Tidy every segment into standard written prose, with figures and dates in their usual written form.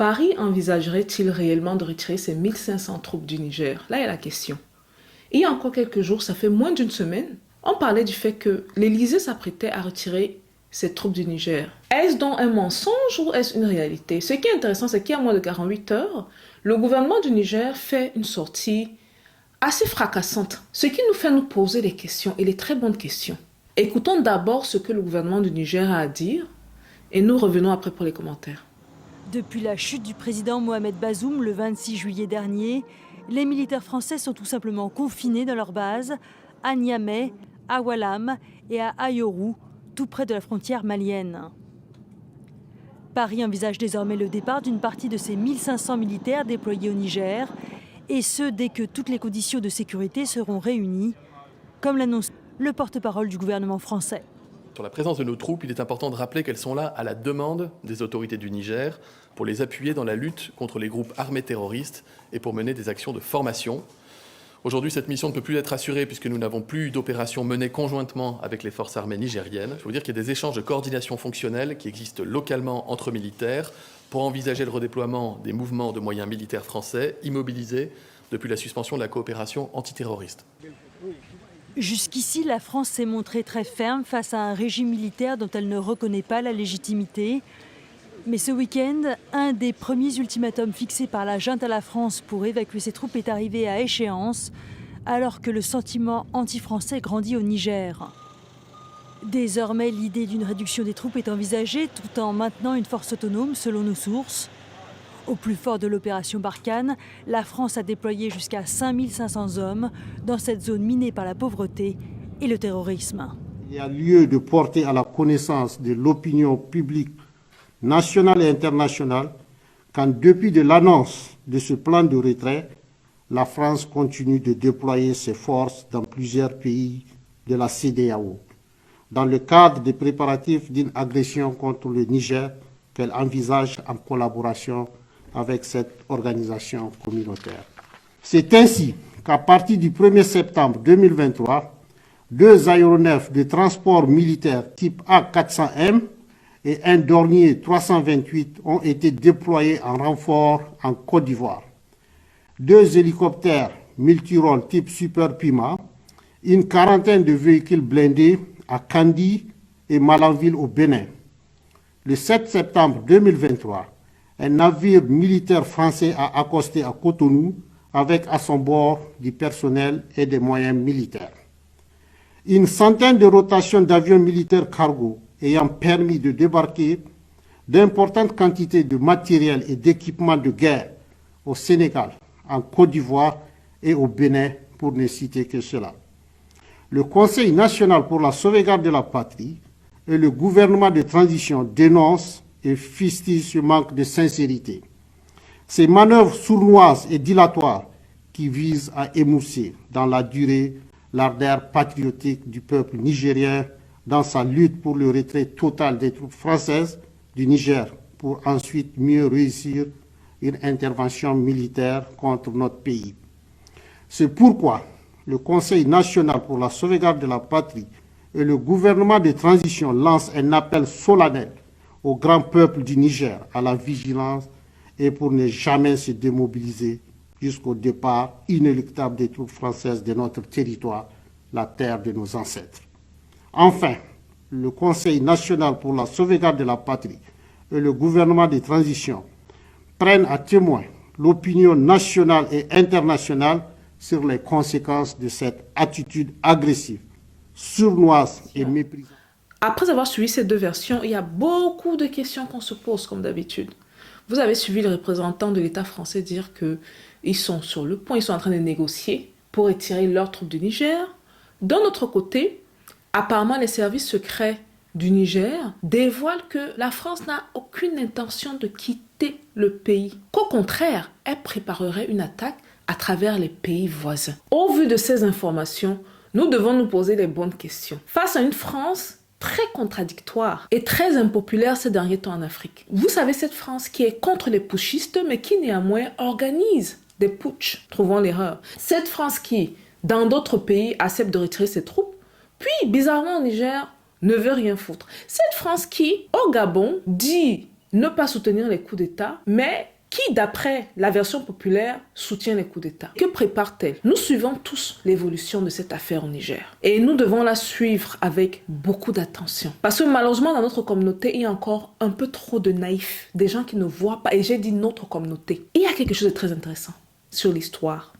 Paris envisagerait-il réellement de retirer ses 1500 troupes du Niger? Là est la question. Il y a encore quelques jours, ça fait moins d'une semaine, on parlait du fait que l'Élysée s'apprêtait à retirer ses troupes du Niger. Est-ce donc un mensonge ou est-ce une réalité? Ce qui est intéressant, c'est qu'il y a moins de 48 heures, le gouvernement du Niger fait une sortie assez fracassante, ce qui nous fait nous poser des questions, et des très bonnes questions. Écoutons d'abord ce que le gouvernement du Niger a à dire, et nous revenons après pour les commentaires. Depuis la chute du président Mohamed Bazoum le 26 juillet dernier, les militaires français sont tout simplement confinés dans leur base à Niamey, à Oualam et à Ayoru, tout près de la frontière malienne. Paris envisage désormais le départ d'une partie de ses 1500 militaires déployés au Niger, et ce dès que toutes les conditions de sécurité seront réunies, comme l'annonce le porte-parole du gouvernement français. Sur la présence de nos troupes, il est important de rappeler qu'elles sont là à la demande des autorités du Niger pour les appuyer dans la lutte contre les groupes armés terroristes et pour mener des actions de formation. Aujourd'hui, cette mission ne peut plus être assurée puisque nous n'avons plus d'opérations menées conjointement avec les forces armées nigériennes. Je veux dire qu'il y a des échanges de coordination fonctionnelle qui existent localement entre militaires pour envisager le redéploiement des mouvements de moyens militaires français immobilisés depuis la suspension de la coopération antiterroriste. Jusqu'ici, la France s'est montrée très ferme face à un régime militaire dont elle ne reconnaît pas la légitimité. Mais ce week-end, un des premiers ultimatums fixés par la junte à la France pour évacuer ses troupes est arrivé à échéance, alors que le sentiment anti-français grandit au Niger. Désormais, l'idée d'une réduction des troupes est envisagée tout en maintenant une force autonome, selon nos sources. Au plus fort de l'opération Barkhane, la France a déployé jusqu'à 5500 hommes dans cette zone minée par la pauvreté et le terrorisme. Il y a lieu de porter à la connaissance de l'opinion publique nationale et internationale qu'en dépit de l'annonce de ce plan de retrait, la France continue de déployer ses forces dans plusieurs pays de la CEDEAO, dans le cadre des préparatifs d'une agression contre le Niger qu'elle envisage en collaboration avec cette organisation communautaire. C'est ainsi qu'à partir du 1er septembre 2023, 2 aéronefs de transport militaire type A400M et un Dornier 328 ont été déployés en renfort en Côte d'Ivoire. 2 hélicoptères multirôles type Super Puma, une quarantaine de véhicules blindés à Kandi et Malanville au Bénin. Le 7 septembre 2023, un navire militaire français a accosté à Cotonou avec à son bord du personnel et des moyens militaires. Une centaine de rotations d'avions militaires cargo ayant permis de débarquer d'importantes quantités de matériel et d'équipements de guerre au Sénégal, en Côte d'Ivoire et au Bénin, pour ne citer que cela. Le Conseil national pour la sauvegarde de la patrie et le gouvernement de transition dénoncent et fustigent ce manque de sincérité. Ces manœuvres sournoises et dilatoires qui visent à émousser dans la durée l'ardeur patriotique du peuple nigérien dans sa lutte pour le retrait total des troupes françaises du Niger pour ensuite mieux réussir une intervention militaire contre notre pays. C'est pourquoi le Conseil national pour la sauvegarde de la patrie et le gouvernement de transition lancent un appel solennel au grand peuple du Niger à la vigilance et pour ne jamais se démobiliser jusqu'au départ inéluctable des troupes françaises de notre territoire, la terre de nos ancêtres. Enfin, le Conseil national pour la sauvegarde de la patrie et le gouvernement de transition prennent à témoin l'opinion nationale et internationale sur les conséquences de cette attitude agressive, sournoise et méprisante. Après avoir suivi ces 2 versions, il y a beaucoup de questions qu'on se pose comme d'habitude. Vous avez suivi le représentant de l'État français dire qu'ils sont sur le point, ils sont en train de négocier pour retirer leurs troupes du Niger. D'un autre côté, apparemment les services secrets du Niger dévoilent que la France n'a aucune intention de quitter le pays, qu'au contraire, elle préparerait une attaque à travers les pays voisins. Au vu de ces informations, nous devons nous poser les bonnes questions. Face à une France très contradictoire et très impopulaire ces derniers temps en Afrique. Vous savez, cette France qui est contre les putschistes, mais qui néanmoins organise des putschs, trouvons l'erreur. Cette France qui, dans d'autres pays, accepte de retirer ses troupes, puis, bizarrement, au Niger, ne veut rien foutre. Cette France qui, au Gabon, dit ne pas soutenir les coups d'État, mais qui, d'après la version populaire, soutient les coups d'État? Que prépare-t-elle? Nous suivons tous l'évolution de cette affaire au Niger. Et nous devons la suivre avec beaucoup d'attention. Parce que malheureusement, dans notre communauté, il y a encore un peu trop de naïfs. Des gens qui ne voient pas. Et j'ai dit notre communauté. Il y a quelque chose de très intéressant sur l'histoire.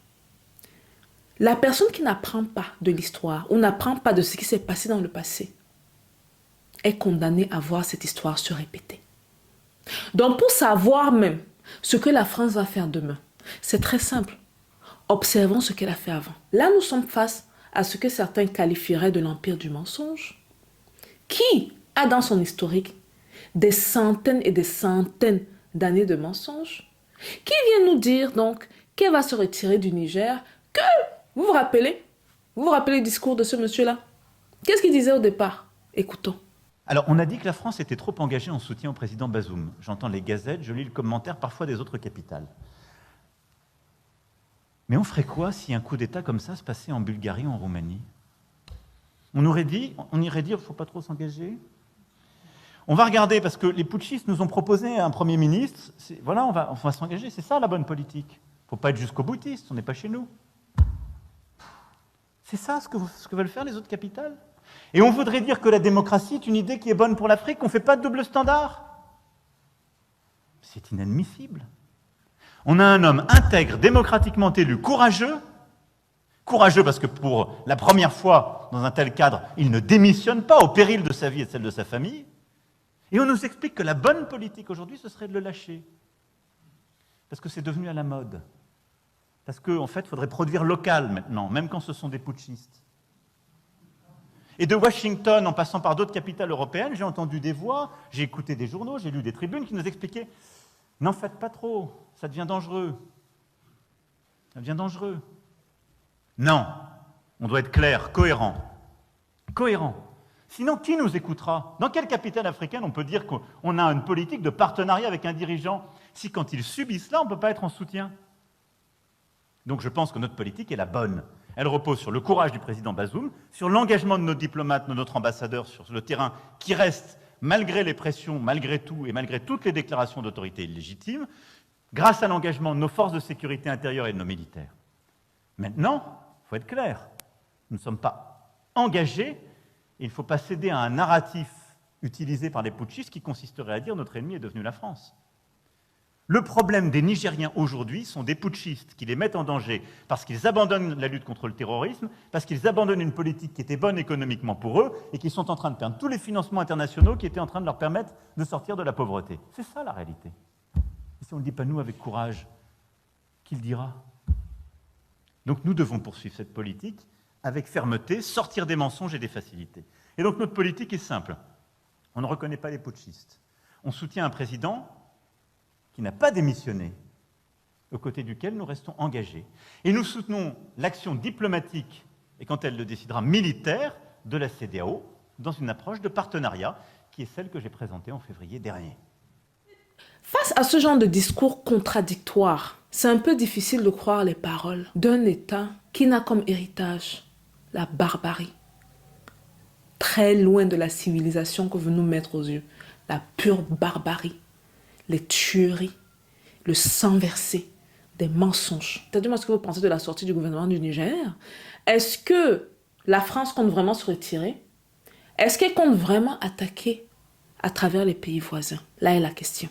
La personne qui n'apprend pas de l'histoire ou n'apprend pas de ce qui s'est passé dans le passé est condamnée à voir cette histoire se répéter. Donc pour savoir même ce que la France va faire demain, c'est très simple. Observons ce qu'elle a fait avant. Là, nous sommes face à ce que certains qualifieraient de l'empire du mensonge, qui a dans son historique des centaines et des centaines d'années de mensonges, qui vient nous dire donc qu'elle va se retirer du Niger, que vous vous rappelez le discours de ce monsieur-là? Qu'est-ce qu'il disait au départ? Écoutons. Alors, on a dit que la France était trop engagée en soutien au président Bazoum. J'entends les gazettes, je lis le commentaire parfois des autres capitales. Mais on ferait quoi si un coup d'État comme ça se passait en Bulgarie ou en Roumanie? On irait dire, il ne faut pas trop s'engager. On va regarder, parce que les putschistes nous ont proposé un Premier ministre. Voilà, on va s'engager, c'est ça la bonne politique. Il ne faut pas être jusqu'au boutiste, on n'est pas chez nous. C'est ça ce que veulent faire les autres capitales? Et on voudrait dire que la démocratie est une idée qui est bonne pour l'Afrique, qu'on ne fait pas de double standard. C'est inadmissible. On a un homme intègre, démocratiquement élu, courageux parce que pour la première fois dans un tel cadre, il ne démissionne pas au péril de sa vie et de celle de sa famille. Et on nous explique que la bonne politique aujourd'hui, ce serait de le lâcher. Parce que c'est devenu à la mode. Parce qu'en fait, il faudrait produire local maintenant, même quand ce sont des putschistes. Et de Washington, en passant par d'autres capitales européennes, j'ai entendu des voix, j'ai écouté des journaux, j'ai lu des tribunes qui nous expliquaient « N'en faites pas trop, ça devient dangereux. Ça devient dangereux. » Non, on doit être clair, cohérent. Cohérent. Sinon, qui nous écoutera? Dans quelle capitale africaine on peut dire qu'on a une politique de partenariat avec un dirigeant si quand ils subissent cela, on ne peut pas être en soutien? Donc je pense que notre politique est la bonne. Elle repose sur le courage du président Bazoum, sur l'engagement de nos diplomates, de notre ambassadeur sur le terrain, qui reste, malgré les pressions, malgré tout, et malgré toutes les déclarations d'autorité illégitimes, grâce à l'engagement de nos forces de sécurité intérieure et de nos militaires. Maintenant, il faut être clair, nous ne sommes pas engagés, et il ne faut pas céder à un narratif utilisé par les putschistes qui consisterait à dire notre ennemi est devenu la France. Le problème des Nigériens aujourd'hui sont des putschistes qui les mettent en danger parce qu'ils abandonnent la lutte contre le terrorisme, parce qu'ils abandonnent une politique qui était bonne économiquement pour eux et qui sont en train de perdre tous les financements internationaux qui étaient en train de leur permettre de sortir de la pauvreté. C'est ça la réalité. Et si on ne le dit pas nous avec courage, qui le dira? Donc nous devons poursuivre cette politique avec fermeté, sortir des mensonges et des facilités. Et donc notre politique est simple. On ne reconnaît pas les putschistes. On soutient un président qui n'a pas démissionné, aux côtés duquel nous restons engagés. Et nous soutenons l'action diplomatique, et quand elle le décidera, militaire, de la CEDEAO, dans une approche de partenariat, qui est celle que j'ai présentée en février dernier. Face à ce genre de discours contradictoire, c'est un peu difficile de croire les paroles d'un État qui n'a comme héritage la barbarie. Très loin de la civilisation que veut nous mettre aux yeux, la pure barbarie. Les tueries, le sang versé, des mensonges. Dites-moi ce que vous pensez de la sortie du gouvernement du Niger. Est-ce que la France compte vraiment se retirer? Est-ce qu'elle compte vraiment attaquer à travers les pays voisins? Là est la question.